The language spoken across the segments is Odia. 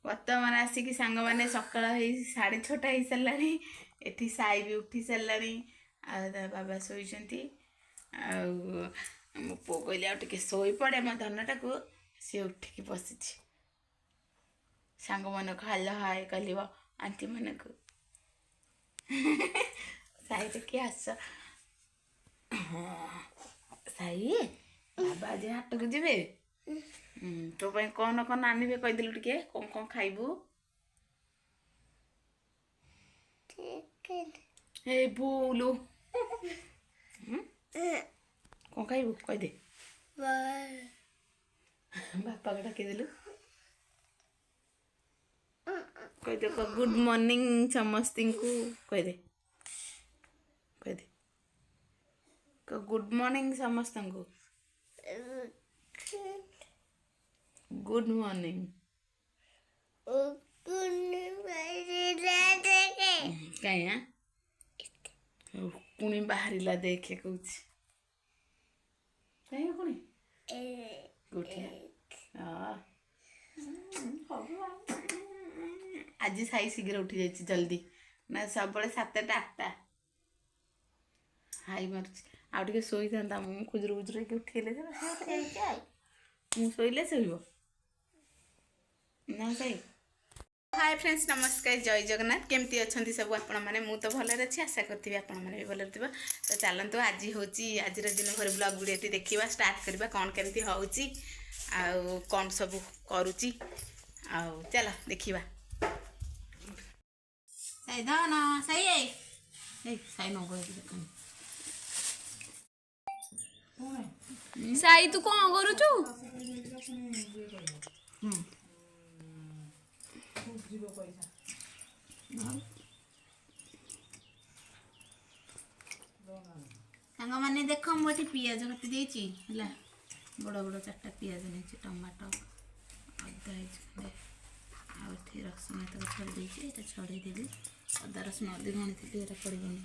ବର୍ତ୍ତମାନ ଆସିକି ସାଙ୍ଗମାନେ ସକାଳ ହେଇ 6:30 ହେଇସାରିଲାଣି। ଏଠି ସାଇ ବି ଉଠି ସାରିଲାଣି ଆଉ ତା ବାବା ଶୋଇଛନ୍ତି। ଆଉ ମୋ ପୁଅ କହିଲେ ଆଉ ଟିକେ ଶୋଇପଡ଼େ ମୋ ଧନଟାକୁ, ସିଏ ଉଠିକି ବସିଛି। ସାଙ୍ଗମାନଙ୍କୁ ହାଲୋ ହାଏ କହିବ ଆଣ୍ଟିମାନଙ୍କୁ। ସାଇ ଟିକେ ଆସ। ସାଇ ବାବା ଆଜି ହାଟକୁ ଯିବେ। ତୋ ପାଇଁ କ'ଣ କ'ଣ ଆଣିବେ କହିଦେଲୁ ଟିକେ, କ'ଣ କ'ଣ ଖାଇବୁ? ଏ ବୁଲୁ କ'ଣ ଖାଇବୁ କହିଦେ। ବାପାକୁ ଡାକିଦେଲୁ, କହିଦେ ଗୁଡ୍ ମର୍ଣ୍ଣିଂ ସମସ୍ତଙ୍କୁ କହିଦେ, କହିଦେ ଗୁଡ୍ ମର୍ଣ୍ଣିଂ ସମସ୍ତଙ୍କୁ। Good morning. କାଇଁ ପୁଣି ବାହାରିଲା ଦେଖେ କହୁଛି। କାଇଁ ପୁଣି ଆଜି ସାଇ ଶୀଘ୍ର ଉଠି ଯାଇଛି ଜଲ୍ଦି, ନା ସବୁବେଳେ 7ଟା 8ଟା। ହାଇ ମାରୁଛି। ଆଉ ଟିକେ ଶୋଇଥାନ୍ତା, ମୁଁ ଖୁଜୁରୁ ଖୁଜୁରୁ ହେଇକି ଉଠିଲେ ଯେ ଯାଇଛି। ଆଉ ମୁଁ ଶୋଇଲେ ଶୋଇବ ନା ସାଇ। हाय फ्रेंड्स, नमस्कार, जय जगन्नाथ। केमती अच्छा सब आपण मैंने? मु तो भलरे अच्छी, आशा करती आपण मैंने भी भलरे थी। तो चलतु आज हूँ आज दिन भर ब्लॉग वीडियो देखा स्टार्ट करवा, कौन केमती होची आउ कौन सब करुची आउ चल देखिबा। साई धन साई साई न साई तू कौन करुचु? सांग मैंने देख मुझे पियाज काटी देती है, बड़ बड़ 4टा पियाज नहीं, टमाटो अदा आठी रसुण छड़ी छड़े देवी। अदा रसुण अधिक आनी थी पड़ोनी।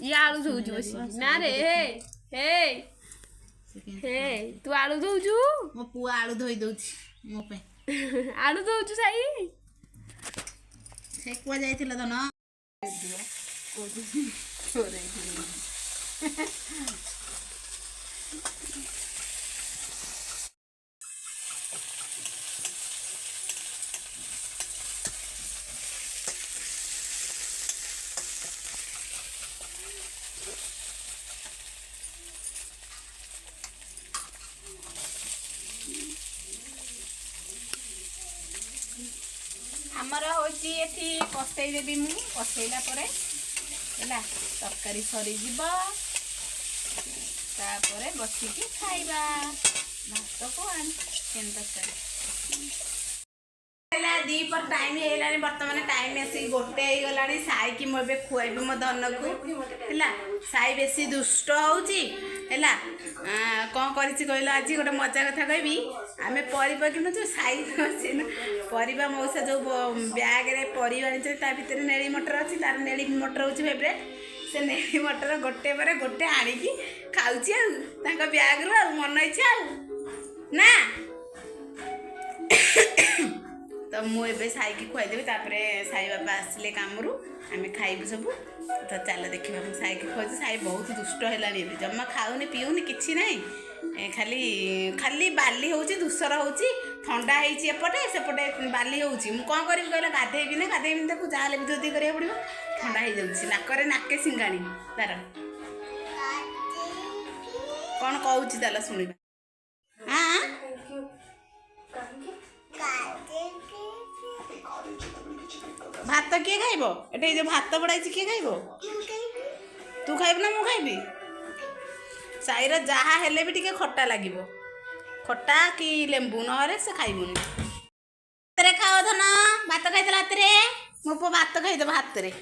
ये आलू धोजु ना रे। हे हे तू आलू धोजु? मो पुआ आलू धोई दउछि मो पे। आलू धोजु साई से कुआ जाइथिला धन दिया छोरे आमर हूँ ये कषे देवी मु कषेला तरकारी सरी तापर बसिकी खाइबा भात को तरकारी। दीपर टाइम है बर्तमान टाइम आसी 1 गला। साई कि मुझे खुआबी मो धन को है। साई बेसी दुष्ट होची है। कौन कर आज गोटे मजा कथा कहबी। आम परिवा किणुचु साई परिवा मौसा जो ब्याग रे परिवा भितर नेली मटर अच्छी, तार नेली मटर हूँ फेवरेट। से नेली मटर गोटे पर गोटे आणिकी खाऊची ब्याग रू मन इच्छा ना। तो मुझे साई की खुआदेवी, साई बाबा आसिले काम आम खाइबू सब। तो चल देखा मुझे साई की खुआ। साई बहुत दुष्ट है, जमा खाऊनी पीऊनी किसी ना, खाली खाली बाली हो दूसर हो ठंडा होपटे सेपटे बाली हो। कौन करी कहला गाधेबी ना गाधेबी ताको जहाँ भी धोती करा पड़ो। ठंडा हो जाऊँगी नाकरे नाके सिंगाणी तार कौन कहूँ ताला शुणा। हाँ भात किए खाइब? एटे जो भात बड़ाई किए खाइब? तू खाइब ना मु खाइबी? साईर जहाँ हेले भी टिके खट्टा लगे, खट्टा कि लेंबू ना से खाइबुनी। खाओ धन भात खाई हाथ में। मो पु भात खाईदे हाथ में।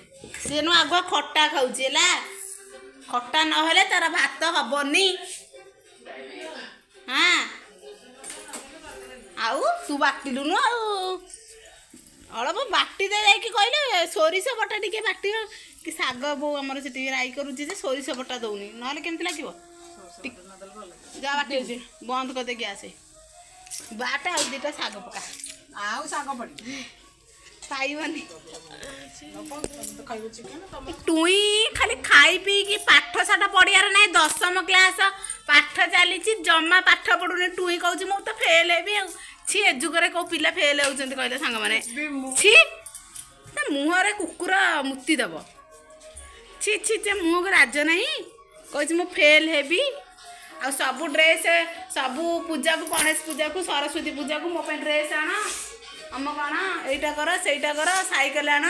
सी नु आगुआ खट्टा खाऊची है। खट्टा न हेले तार भात हबनी। हाँ आउ तू बाटिलु नु अलप बाटी दे जाइए कहले सोरिष बटा टिके बाटी कि साग बो आमर से राई करुची जे सोरिष बटा दौनी ना केमती लगे जा बाटी बंद कर दे गैस बाटा आ 2टा साग पका आउ साग पड़ी ପାଇବନି ଟୁଇ ଖାଲି ଖାଇ ପିଇକି ପାଠ ସାଠ ପଢିବାର ନାହିଁ 10ମ କ୍ଲାସ ପାଠ ଚାଲିଛି ଜମା ପାଠ ପଢୁନି ଟୁଇ କହୁଛି ମୁଁ ତ ଫେଲ ହେବି ଆଉ ଛି ଏ ଯୁଗରେ କୋଉ ପିଲା ଫେଲ ହଉଛନ୍ତି କହିଲେ ସାଙ୍ଗମାନେ ଛି ତା ମୁହଁରେ କୁକୁର ମୁତି ଦବ ଛି ଛି ସେ ମୁହଁକୁ ରାଜ ନାହିଁ କହୁଛି ମୁଁ ଫେଲ ହେବି ଆଉ ସବୁ ଡ୍ରେସ୍ ସବୁ ପୂଜାକୁ ଗଣେଶ ପୂଜାକୁ ସରସ୍ୱତୀ ପୂଜାକୁ ମୋ ପାଇଁ ଡ୍ରେସ୍ ଆଣ ଆମ କଣ ଏଇଟା କର ସେଇଟା କର ସାଇକେଲ ଆଣ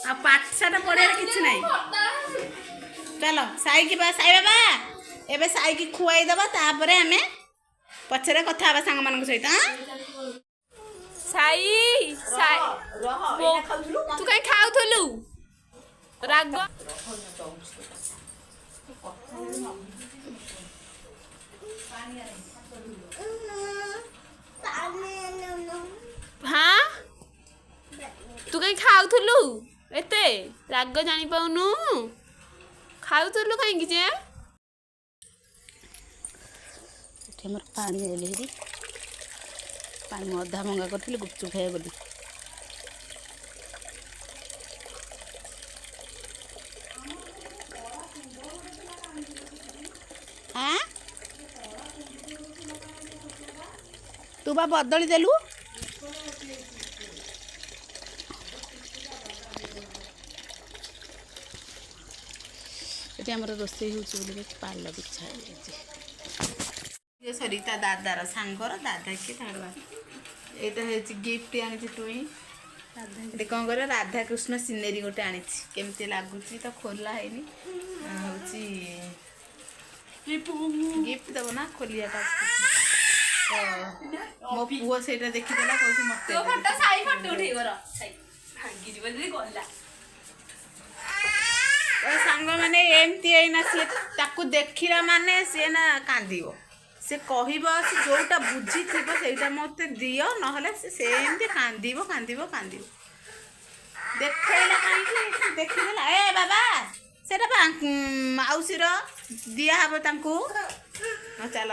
ଆଉ ପାଠଶାଠ ପଢ଼ିବାର କିଛି ନାହିଁ ଚାଲ ସାଇକି ସାଇ ବାବା ଏବେ ସାଇକି ଖୁଆଇ ଦେବା ତାପରେ ଆମେ ପଛରେ କଥା ହେବା ସାଙ୍ଗମାନଙ୍କ ସହିତ ସାଇ ତୁ କାଇଁ ଖାଉଥିଲୁ ରାଗ ହଁ ତୁ କାଇଁ ଖାଉଥିଲୁ ଏତେ ରାଗ ଜାଣିପାରୁନୁ ଖାଉଥିଲୁ କାହିଁକି ଯେ ଏଠି ଆମର ପାଣି ଦେଲି ହେରି ପାଣି ମୁଁ ଅଧା ଭଙ୍ଗା କରିଥିଲି ଗୁପଚୁପ ଖାଇବା ବୋଲି ତୁ ବା ବଦଳି ଦେଲୁ ଏଠି ଆମର ରୋଷେଇ ହେଉଛି ବୋଲି ପାଲ ବିଛା ହେଇଯାଇଛି ସରି ତା ଦାଦାର ସାଙ୍ଗର ଦାଦା କିଏ ତାର ଏଇଟା ହେଉଛି ଗିଫ୍ଟ ଆଣିଛି ଟୁଇ ଏଠି କ'ଣ କରିବ ରାଧାକୃଷ୍ଣ ସିନେରୀ ଗୋଟେ ଆଣିଛି କେମିତି ଲାଗୁଛି ତ ଖୋଲା ହେଇନି ହେଉଛି ଗିଫ୍ଟ ଦେବ ନା ଖୋଲିଆଟା ମୋ ପୁଅ ସେଇଟା ଦେଖିଦେଲା କହୁଛି ମତେ ସାଙ୍ଗମାନେ ଏମିତି ଏଇନା ସିଏ ତାକୁ ଦେଖିଲା ମାନେ ସିଏ ନା କାନ୍ଦିବ ସେ କହିବ ସେ ଯୋଉଟା ବୁଝିଥିବ ସେଇଟା ମତେ ଦିଅ ନହେଲେ ସେ ସେମିତି କାନ୍ଦିବ କାନ୍ଦିବ କାନ୍ଦିବ ଦେଖେଇଲା କାହିଁକି ଦେଖିଦେଲା ଏ ବାବା ସେଇଟା ବା ମାଉସୀର ଦିଆହବ ତାଙ୍କୁ ଚାଲ